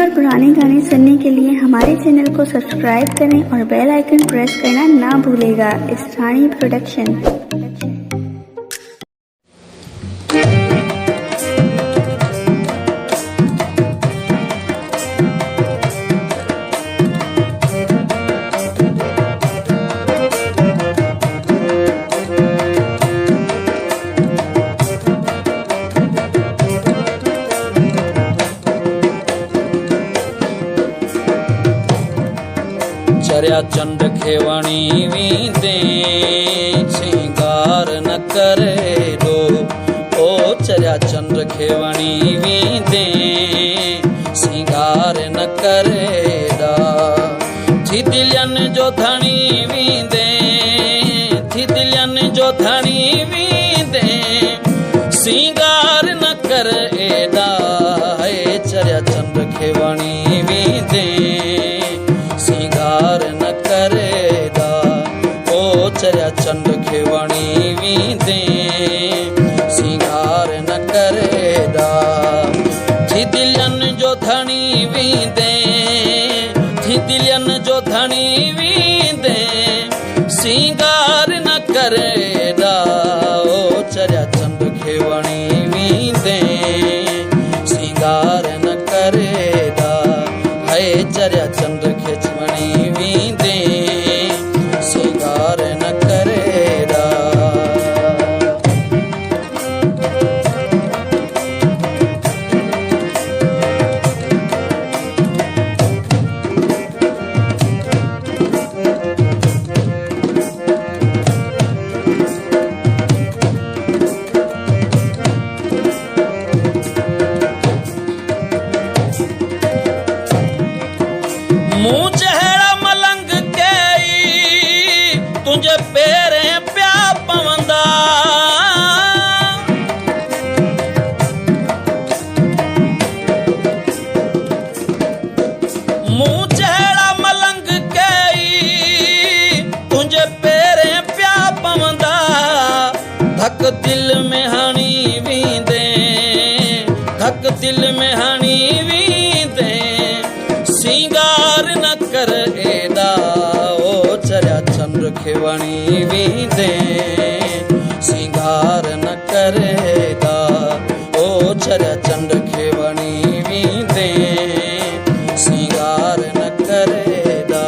और पुराने गाने सुनने के लिए हमारे चैनल को सब्सक्राइब करें और बेल आइकन प्रेस करना ना भूलेगा। स्थानीय प्रोडक्शन। चर्या चंड खेवणी वींदे श्रृंगार न करे दो। ओ चर्या चंड खेवणी वींदे श्रृंगार न करे दा। थी दिलियन जो धणी वींदे, थी दिलियन जो धणी वींदे श्रृंगार न करे दा। चर्या चंड खेवणी वींदे श्रृंगार न करेदा। ओ चर्या चंड खेवणी वींदे श्रृंगार न करेदा। थी दिलियन जो धणी वींदे, थी दिलियन जो धणी वींदे श्रृंगार न करेदा। ओ चर्या चंड खेवणी वींदे श्रृंगार न करेदा। चर्या चंड खेवणी वींदे श्रृंगार न करेदा। मुँह चेहरा मलंग के तुझे पेरे प्या पवंदा। मुँह चेहरा मलंग के तुझे पेरे प्या पवंदा। धक दिल में हणी वींदे, धक दिल में हणी वींदे श्रृंगार न करेदा। ओ चर्या चंड खेवणी वींदे श्रृंगार न करेदा। ओ चर्या चंड खेवणी वींदे श्रृंगार न करेदा।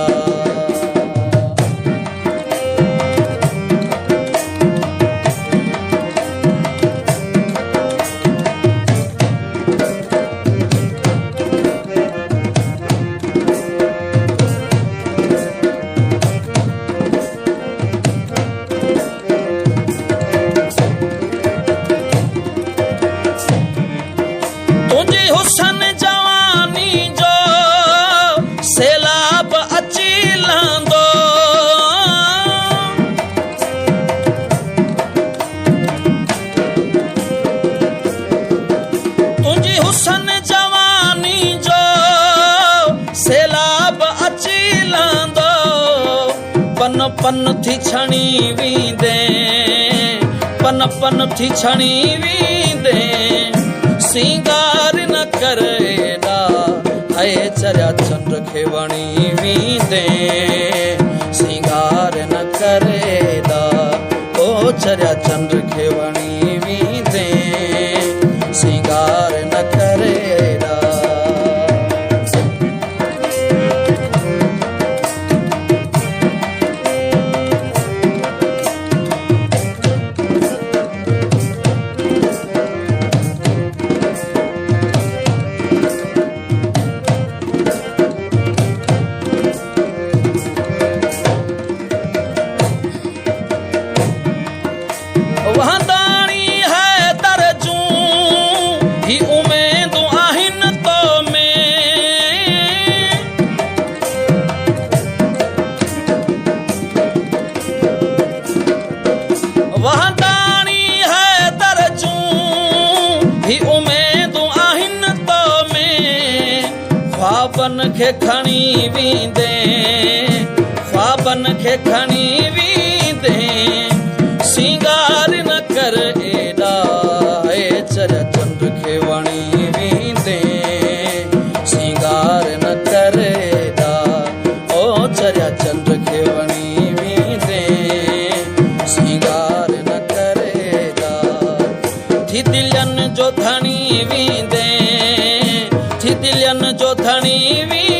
हुसन जवानी जो सैलाब अची लहंदो। तुंहिंजी हुसन जवानी जो सैलाब अची लहंदो। पन पन थी छणी वींदे, पन पन थी छणी वींदे श्रृंगार न करेदा। चर्या चंड खेवणी वींदे श्रृंगार न करेदा। ओ चर्या चंड खेवणी वींदे श्रृंगार न करेदा। वहाँ दानी है तरजू ही उम्मीद आहिन तो में। वहाँ दानी है तरजू ही उम्मीद आहिन तो में। ख्वाबन खे खणी वींदे, ख्वाबन खे खणी वींदे श्रृंगार न करेदा। चर्या चंड खेवणी वींदे श्रृंगार मिलन जो धणी वी